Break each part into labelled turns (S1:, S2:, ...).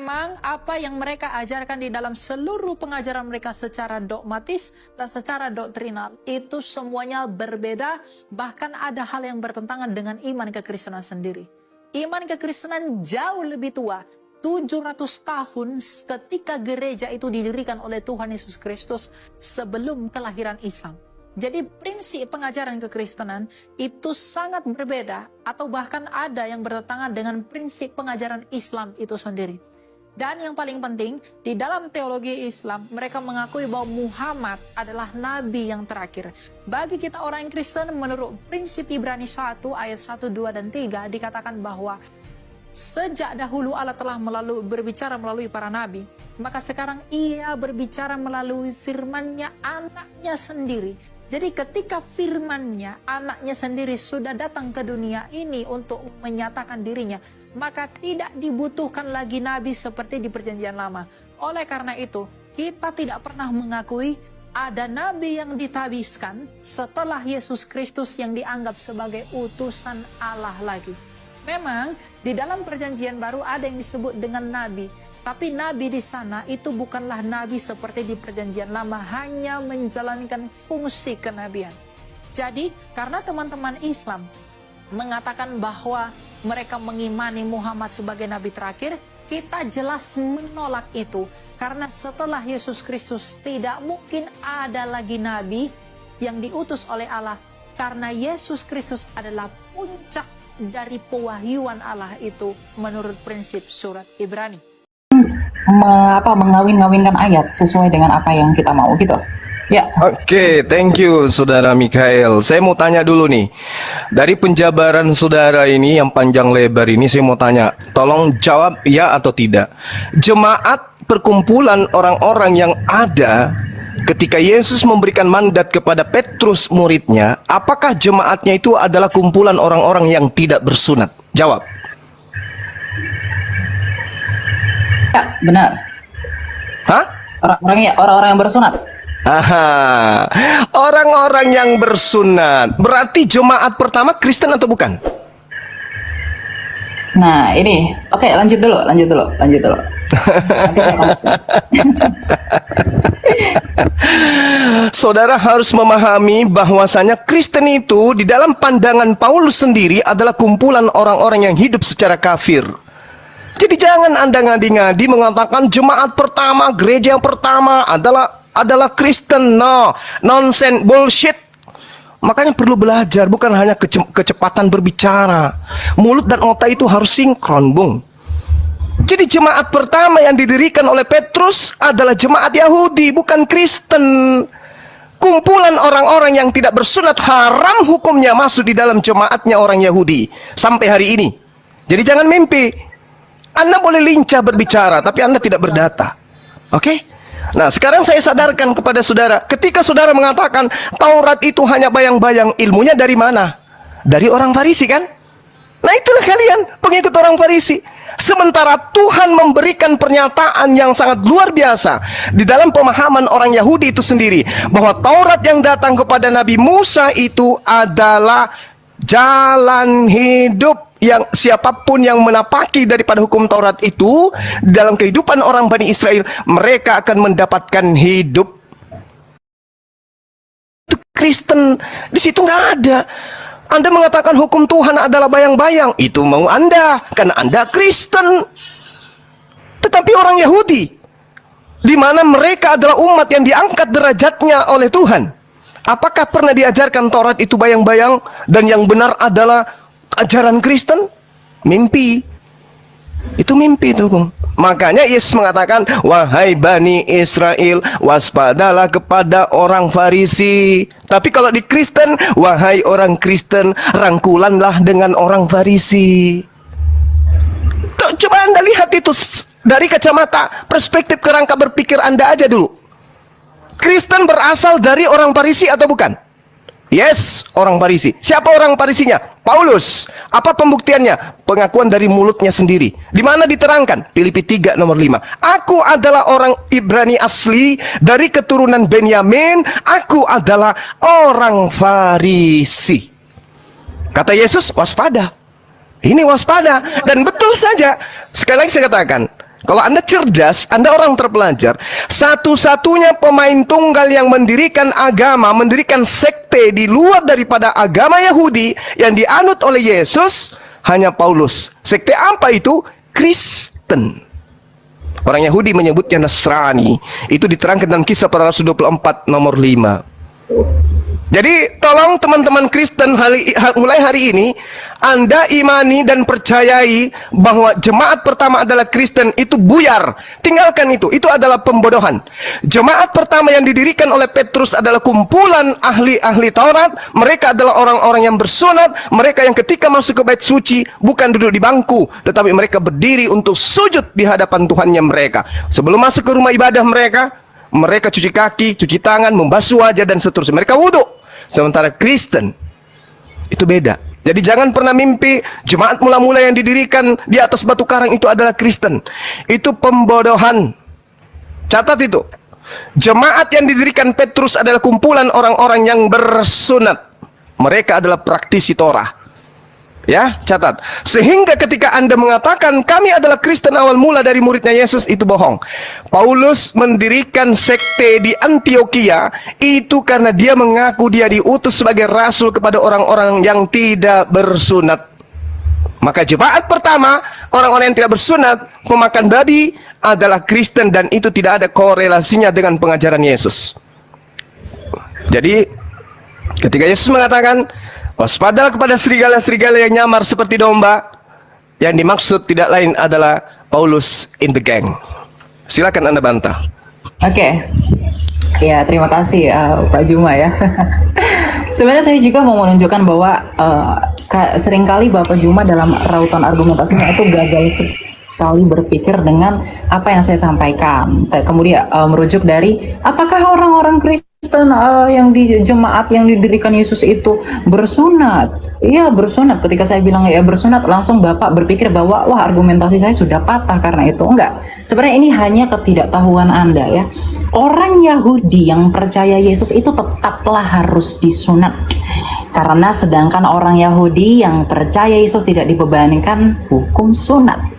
S1: memang apa yang mereka ajarkan di dalam seluruh pengajaran mereka secara dogmatis dan secara doktrinal itu semuanya berbeda, bahkan ada hal yang bertentangan dengan iman kekristenan sendiri. Iman kekristenan jauh lebih tua, 700 tahun ketika gereja itu didirikan oleh Tuhan Yesus Kristus sebelum kelahiran Islam. Jadi prinsip pengajaran kekristenan itu sangat berbeda atau bahkan ada yang bertentangan dengan prinsip pengajaran Islam itu sendiri. Dan yang paling penting, di dalam teologi Islam mereka mengakui bahwa Muhammad adalah nabi yang terakhir. Bagi kita orang Kristen, menurut prinsip Ibrani 1 ayat 1, 2, dan 3 dikatakan bahwa sejak dahulu Allah telah berbicara melalui para nabi, maka sekarang ia berbicara melalui firman-Nya, anaknya sendiri. Jadi ketika firman-Nya, anaknya sendiri sudah datang ke dunia ini untuk menyatakan dirinya, maka tidak dibutuhkan lagi nabi seperti di perjanjian lama. Oleh karena itu, kita tidak pernah mengakui ada nabi yang ditabiskan setelah Yesus Kristus yang dianggap sebagai utusan Allah lagi. Memang di dalam perjanjian baru ada yang disebut dengan nabi, tapi nabi di sana itu bukanlah nabi seperti di perjanjian lama, hanya menjalankan fungsi kenabian. Jadi karena teman-teman Islam mengatakan bahwa mereka mengimani Muhammad sebagai nabi terakhir, kita jelas menolak itu. Karena setelah Yesus Kristus tidak mungkin ada lagi nabi yang diutus oleh Allah, karena Yesus Kristus adalah puncak dari pewahyuan Allah itu menurut prinsip surat Ibrani.
S2: Mengawin-ngawinkan ayat sesuai dengan apa yang kita mau gitu. Ya.
S3: Oke, thank you Saudara Mikael. Saya mau tanya dulu nih. Dari penjabaran saudara ini yang panjang lebar ini, saya mau tanya, tolong jawab ya atau tidak. Jemaat perkumpulan orang-orang yang ada ketika Yesus memberikan mandat kepada Petrus muridnya, apakah jemaatnya itu adalah kumpulan orang-orang yang tidak bersunat? Jawab.
S2: Ya, benar.
S3: Hah?
S2: Orang-orang yang bersunat.
S3: Aha, orang-orang yang bersunat. Berarti jemaat pertama Kristen atau bukan?
S2: Nah, ini. Oke, lanjut dulu. Nanti saya
S3: Saudara harus memahami bahwasanya Kristen itu di dalam pandangan Paulus sendiri adalah kumpulan orang-orang yang hidup secara kafir. Jadi jangan Anda ngadi-ngadi mengatakan jemaat pertama, gereja yang pertama adalah Kristen. No, nonsense, bullshit. Makanya perlu belajar, bukan hanya kecepatan berbicara. Mulut dan otak itu harus sinkron, Bung. Jadi jemaat pertama yang didirikan oleh Petrus adalah jemaat Yahudi, bukan Kristen. Kumpulan orang-orang yang tidak bersunat haram hukumnya masuk di dalam jemaatnya orang Yahudi sampai hari ini. Jadi jangan mimpi. Anda boleh lincah berbicara, tapi Anda tidak berdata. Oke? Nah, sekarang saya sadarkan kepada saudara, ketika saudara mengatakan Taurat itu hanya bayang-bayang, ilmunya dari mana? Dari orang Farisi kan? Nah, itulah kalian, pengikut orang Farisi. Sementara Tuhan memberikan pernyataan yang sangat luar biasa di dalam pemahaman orang Yahudi itu sendiri, bahwa Taurat yang datang kepada Nabi Musa itu adalah jalan hidup, yang siapapun yang menapaki daripada hukum Taurat itu dalam kehidupan orang Bani Israel, mereka akan mendapatkan hidup. Itu Kristen, di situ nggak ada. Anda mengatakan hukum Tuhan adalah bayang-bayang, itu mau Anda, karena Anda Kristen. Tetapi orang Yahudi, di mana mereka adalah umat yang diangkat derajatnya oleh Tuhan, apakah pernah diajarkan Taurat itu bayang-bayang dan yang benar adalah ajaran Kristen? Mimpi. Itu mimpi itu, Bung. Makanya Yesus mengatakan, wahai Bani Israel, waspadalah kepada orang Farisi. Tapi kalau di Kristen, wahai orang Kristen, rangkulanlah dengan orang Farisi. Coba Anda lihat itu dari kacamata perspektif kerangka berpikir Anda aja dulu. Kristen berasal dari orang Farisi atau bukan? Yes, orang Farisi. Siapa orang Farisinya? Paulus. Apa pembuktiannya? Pengakuan dari mulutnya sendiri. Di mana diterangkan? Filipi 3 nomor 5. Aku adalah orang Ibrani asli dari keturunan Benyamin. Aku adalah orang Farisi. Kata Yesus, waspada. Ini waspada. Dan betul saja. Sekali lagi saya katakan, Kalau Anda cerdas, Anda orang terpelajar, satu-satunya pemain tunggal yang mendirikan agama, mendirikan sekte di luar daripada agama Yahudi yang dianut oleh Yesus, hanya Paulus. Sekte apa itu? Kristen. Orang Yahudi menyebutnya Nasrani. Itu diterangkan dalam Kisah Para Rasul 24 nomor 5. Jadi tolong teman-teman Kristen mulai hari ini Anda imani dan percayai bahwa jemaat pertama adalah Kristen. Itu buyar. Tinggalkan itu adalah pembodohan. Jemaat pertama yang didirikan oleh Petrus adalah kumpulan ahli-ahli Taurat. Mereka adalah orang-orang yang bersunat. Mereka yang ketika masuk ke bait suci bukan duduk di bangku, tetapi mereka berdiri untuk sujud di hadapan Tuhannya mereka. Sebelum masuk ke rumah ibadah mereka cuci kaki, cuci tangan, membasuh wajah dan seterusnya. Mereka wudhu. Sementara Kristen itu beda. Jadi jangan pernah mimpi jemaat mula-mula yang didirikan di atas batu karang itu adalah Kristen. Itu pembodohan. Catat itu. Jemaat yang didirikan Petrus adalah kumpulan orang-orang yang bersunat. Mereka adalah praktisi Torah. Ya, catat. Sehingga ketika Anda mengatakan kami adalah Kristen awal mula dari muridnya Yesus, itu bohong. Paulus mendirikan sekte di Antioquia itu karena dia mengaku dia diutus sebagai rasul kepada orang-orang yang tidak bersunat. Maka jemaat pertama, orang-orang yang tidak bersunat, pemakan babi, adalah Kristen, dan itu tidak ada korelasinya dengan pengajaran Yesus. Jadi ketika Yesus mengatakan waspadalah kepada serigala-serigala yang nyamar seperti domba, yang dimaksud tidak lain adalah Paulus in the gang. Silakan Anda bantah.
S2: Oke. Ya, terima kasih Pak Juma ya. Sebenarnya saya juga mau menunjukkan bahwa seringkali Bapak Juma dalam rautan argumentasinya itu gagal sekali berpikir dengan apa yang saya sampaikan. Kemudian merujuk dari apakah orang-orang Kristen yang di jemaat yang didirikan Yesus itu bersunat? Iya, bersunat. Ketika saya bilang ya bersunat, langsung Bapak berpikir bahwa wah, argumentasi saya sudah patah karena itu. Enggak. Sebenarnya ini hanya ketidaktahuan Anda ya. Orang Yahudi yang percaya Yesus itu tetaplah harus disunat. Karena sedangkan orang Yahudi yang percaya Yesus tidak dibebankan hukum sunat.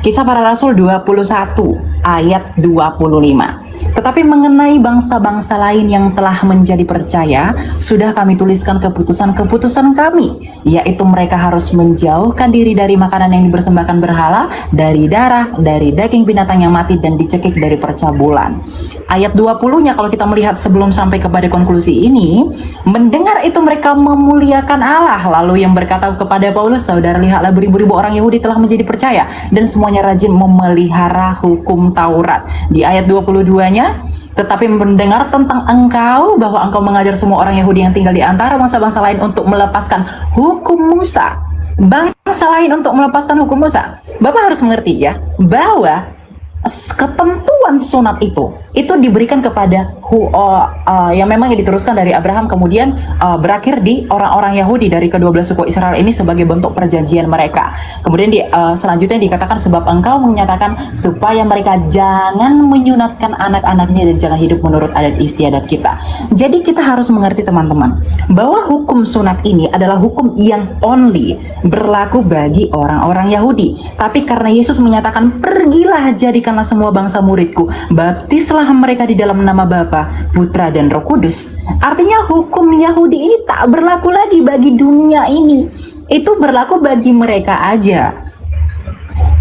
S2: Kisah Para Rasul 21 ayat 25. Tetapi mengenai bangsa-bangsa lain yang telah menjadi percaya, sudah kami tuliskan keputusan-keputusan kami, yaitu mereka harus menjauhkan diri dari makanan yang dipersembahkan berhala, dari darah, dari daging binatang yang mati, dan dicekik dari percabulan. Ayat 20-nya kalau kita melihat sebelum sampai kepada konklusi ini, mendengar itu mereka memuliakan Allah, lalu yang berkata kepada Paulus, saudara, lihatlah beribu-ribu orang Yahudi telah menjadi percaya, dan semuanya rajin memelihara hukum Taurat. Di ayat 22-nya, tetapi mendengar tentang engkau, bahwa engkau mengajar semua orang Yahudi yang tinggal di antara bangsa-bangsa lain untuk melepaskan hukum Musa. Bangsa lain untuk melepaskan hukum Musa. Bapak harus mengerti ya, bahwa ketentuan sunat itu diberikan kepada yang memang diteruskan dari Abraham, kemudian berakhir di orang-orang Yahudi dari ke-12 suku Israel ini sebagai bentuk perjanjian mereka. Kemudian selanjutnya dikatakan sebab engkau menyatakan supaya mereka jangan menyunatkan anak-anaknya dan jangan hidup menurut adat istiadat kita. Jadi kita harus mengerti teman-teman bahwa hukum sunat ini adalah hukum yang only berlaku bagi orang-orang Yahudi. Tapi karena Yesus menyatakan pergilah jadikanlah semua bangsa muridku, baptislah mereka di dalam nama Bapa, Putra dan Roh Kudus. Artinya hukum Yahudi ini tak berlaku lagi bagi dunia ini. Itu berlaku bagi mereka aja.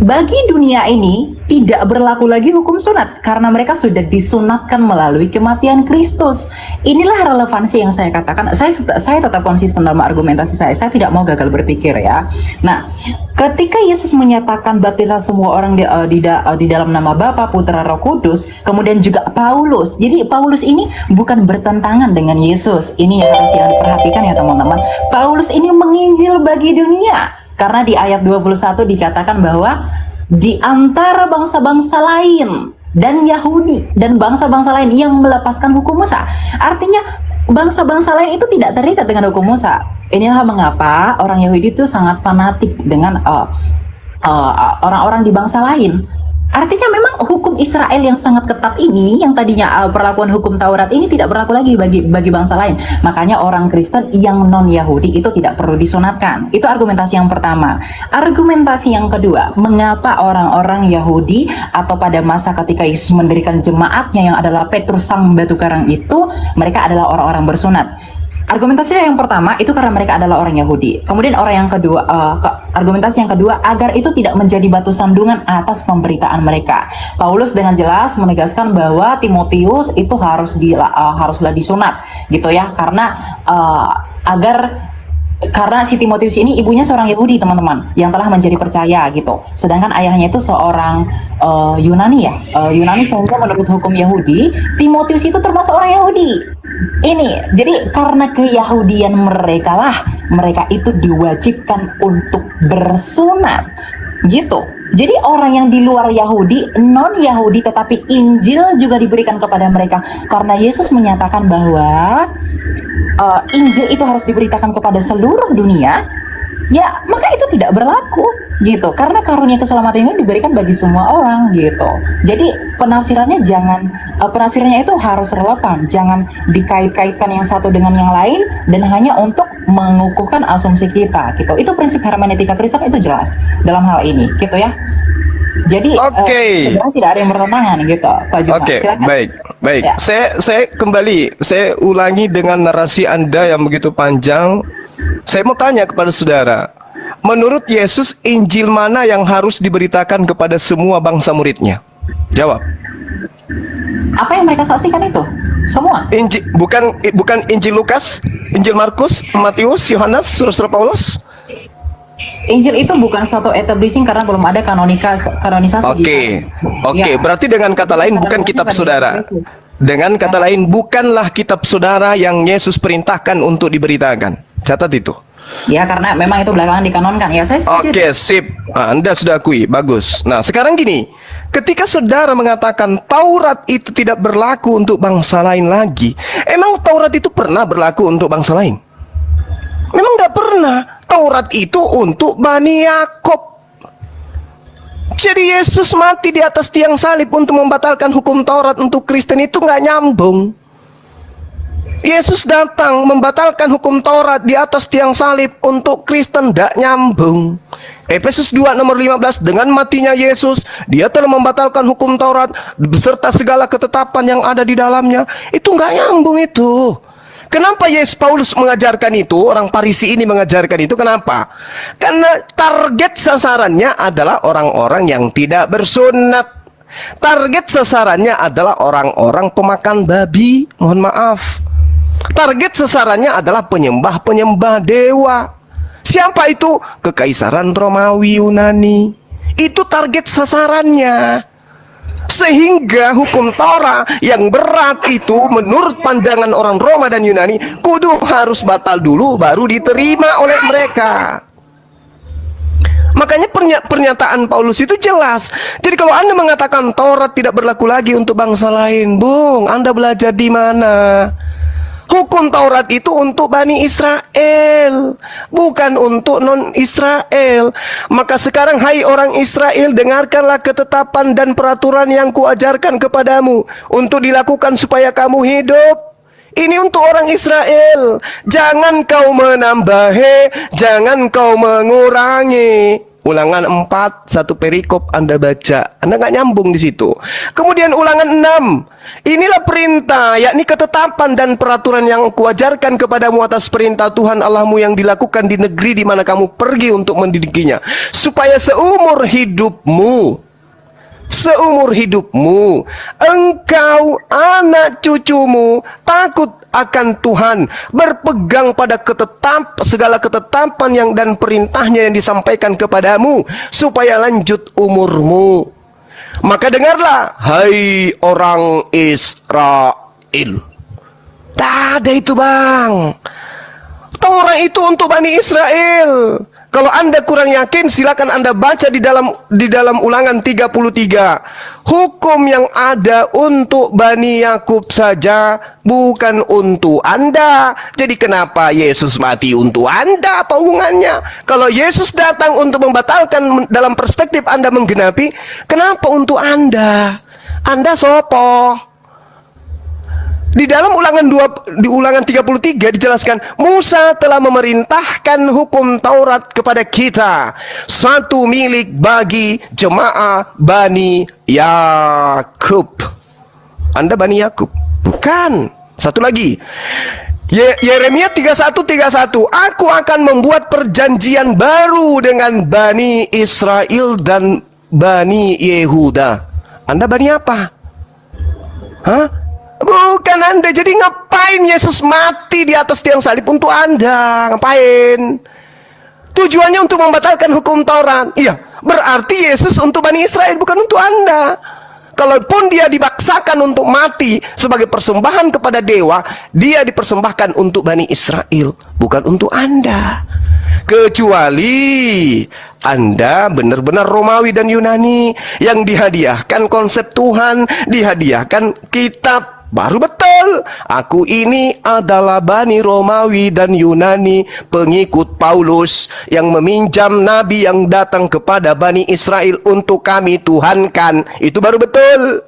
S2: Bagi dunia ini tidak berlaku lagi hukum sunat karena mereka sudah disunatkan melalui kematian Kristus. Inilah relevansi yang saya katakan. Saya tetap konsisten dalam argumentasi saya. Saya tidak mau gagal berpikir ya. Nah, ketika Yesus menyatakan baptislah semua orang di dalam nama Bapa, Putra, Roh Kudus, kemudian juga Paulus. Jadi Paulus ini bukan bertentangan dengan Yesus. Ini yang harus diperhatikan ya teman-teman. Paulus ini menginjil bagi dunia. Karena di ayat 21 dikatakan bahwa di antara bangsa-bangsa lain dan Yahudi dan bangsa-bangsa lain yang melepaskan hukum Musa. Artinya bangsa-bangsa lain itu tidak terikat dengan hukum Musa. Inilah mengapa orang Yahudi itu sangat fanatik dengan orang-orang di bangsa lain. Artinya memang hukum Israel yang sangat ketat ini, yang tadinya perlakuan hukum Taurat ini tidak berlaku lagi bagi bangsa lain. Makanya orang Kristen yang non-Yahudi itu tidak perlu disunatkan. Itu argumentasi yang pertama. Argumentasi yang kedua, mengapa orang-orang Yahudi atau pada masa ketika Yesus mendirikan jemaatnya yang adalah Petrus sang batu karang itu, mereka adalah orang-orang bersunat. Argumentasi yang pertama itu karena mereka adalah orang Yahudi. Kemudian orang yang kedua, argumentasi yang kedua agar itu tidak menjadi batu sandungan atas pemberitaan mereka. Paulus dengan jelas menegaskan bahwa Timotius itu haruslah disunat, gitu ya, karena karena si Timotius ini ibunya seorang Yahudi, teman-teman, yang telah menjadi percaya gitu. Sedangkan ayahnya itu seorang Yunani ya, Yunani, sehingga menurut hukum Yahudi, Timotius itu termasuk orang Yahudi. Ini, jadi karena keyahudian mereka itu diwajibkan untuk bersunat, gitu. Jadi orang yang di luar Yahudi, non-Yahudi, tetapi Injil juga diberikan kepada mereka. Karena Yesus menyatakan bahwa Injil itu harus diberitakan kepada seluruh dunia, ya maka itu tidak berlaku, gitu. Karena karunia keselamatan ini diberikan bagi semua orang, gitu. Jadi penafsirannya itu harus relevan, jangan dikait-kaitkan yang satu dengan yang lain dan hanya untuk mengukuhkan asumsi kita, gitu. Itu prinsip hermeneutika Kristen itu jelas dalam hal ini, gitu ya. Jadi sebenarnya tidak ada yang bertentangan, gitu, Pak Juma. Silakan.
S3: Baik. Ya. Saya ulangi dengan narasi Anda yang begitu panjang. Saya mau tanya kepada saudara, menurut Yesus, Injil mana yang harus diberitakan kepada semua bangsa muridnya? Jawab.
S2: Apa yang mereka saksikan itu? Semua. Bukan Injil Lukas, Injil Markus, Matius, Yohanes, Surat Paulus. Injil itu bukan satu establishing karena belum ada kanonisasi.
S3: Oke. Berarti dengan kata lain bukan kitab saudara. Dengan kata lain bukanlah kitab saudara yang Yesus perintahkan untuk diberitakan. Catat itu.
S2: Ya, karena memang itu belakangan dikanonkan. Ya, saya setuju.
S3: Oke, sip. Anda sudah akui, bagus. Nah, sekarang gini, ketika saudara mengatakan Taurat itu tidak berlaku untuk bangsa lain lagi, emang Taurat itu pernah berlaku untuk bangsa lain? Memang nggak pernah. Taurat itu untuk Bani Yakob. Jadi Yesus mati di atas tiang salib untuk membatalkan hukum Taurat untuk Kristen itu nggak nyambung. Yesus datang membatalkan hukum Taurat di atas tiang salib untuk Kristen, tidak nyambung. Efesus 2 nomor 15, dengan matinya Yesus, dia telah membatalkan hukum Taurat beserta segala ketetapan yang ada di dalamnya. Itu nggak nyambung itu. Kenapa Yesus Paulus mengajarkan itu? Orang Farisi ini mengajarkan itu. Kenapa? Karena target sasarannya adalah orang-orang yang tidak bersunat. Target sasarannya adalah orang-orang pemakan babi. Mohon maaf. Target sasarannya adalah penyembah-penyembah dewa. Siapa itu? Kekaisaran Romawi Yunani. Itu target sasarannya. Sehingga hukum Torah yang berat itu menurut pandangan orang Roma dan Yunani kudu harus batal dulu baru diterima oleh mereka. Makanya pernyataan Paulus itu jelas. Jadi kalau Anda mengatakan Taurat tidak berlaku lagi untuk bangsa lain, Bung, Anda belajar di mana? Hukum Taurat itu untuk Bani Israel, bukan untuk non-Israel. Maka sekarang, hai orang Israel, dengarkanlah ketetapan dan peraturan yang kuajarkan kepadamu untuk dilakukan supaya kamu hidup. Ini untuk orang Israel. Jangan kau menambahi, jangan kau mengurangi. Ulangan 4, satu perikop Anda baca, Anda nggak nyambung di situ. Kemudian ulangan 6, inilah perintah, yakni ketetapan dan peraturan yang kuajarkan kepadamu atas perintah Tuhan Allahmu yang dilakukan di negeri di mana kamu pergi untuk mendidikinya, supaya seumur hidupmu engkau, anak cucumu takut akan Tuhan, berpegang pada segala ketetapan yang dan perintahnya yang disampaikan kepadamu, supaya lanjut umurmu. Maka dengarlah, hai orang Israel. Tak ada itu, Bang. Taurat itu untuk Bani Israel. Kalau Anda kurang yakin, silakan Anda baca di dalam Ulangan 33. Hukum yang ada untuk Bani Yakub saja, bukan untuk Anda. Jadi kenapa Yesus mati untuk Anda? Apa hubungannya? Kalau Yesus datang untuk membatalkan dalam perspektif Anda menggenapi, kenapa untuk Anda? Anda sopo? Di dalam Ulangan 33 dijelaskan, Musa telah memerintahkan hukum Taurat kepada kita, satu milik bagi jemaah Bani Yakub. Anda Bani Yakub? Bukan. Satu lagi. Yeremia 31:31, aku akan membuat perjanjian baru dengan Bani Israel dan Bani Yehuda. Anda Bani apa? Hah? Bukan Anda. Jadi ngapain Yesus mati di atas tiang salib untuk Anda? Ngapain? Tujuannya untuk membatalkan hukum Taurat. Iya, berarti Yesus untuk Bani Israel, bukan untuk Anda. Kalaupun dia dipaksakan untuk mati sebagai persembahan kepada dewa, dia dipersembahkan untuk Bani Israel, bukan untuk Anda. Kecuali Anda benar-benar Romawi dan Yunani yang dihadiahkan konsep Tuhan, dihadiahkan kitab. Baru betul, aku ini adalah Bani Romawi dan Yunani, pengikut Paulus yang meminjam nabi yang datang kepada Bani Israel untuk kami tuhankan. Itu baru betul.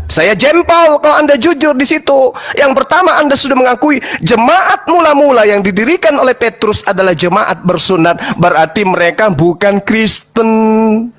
S3: Saya jempol kalau Anda jujur di situ. Yang pertama, Anda sudah mengakui jemaat mula-mula yang didirikan oleh Petrus adalah jemaat bersunat, berarti mereka bukan Kristen.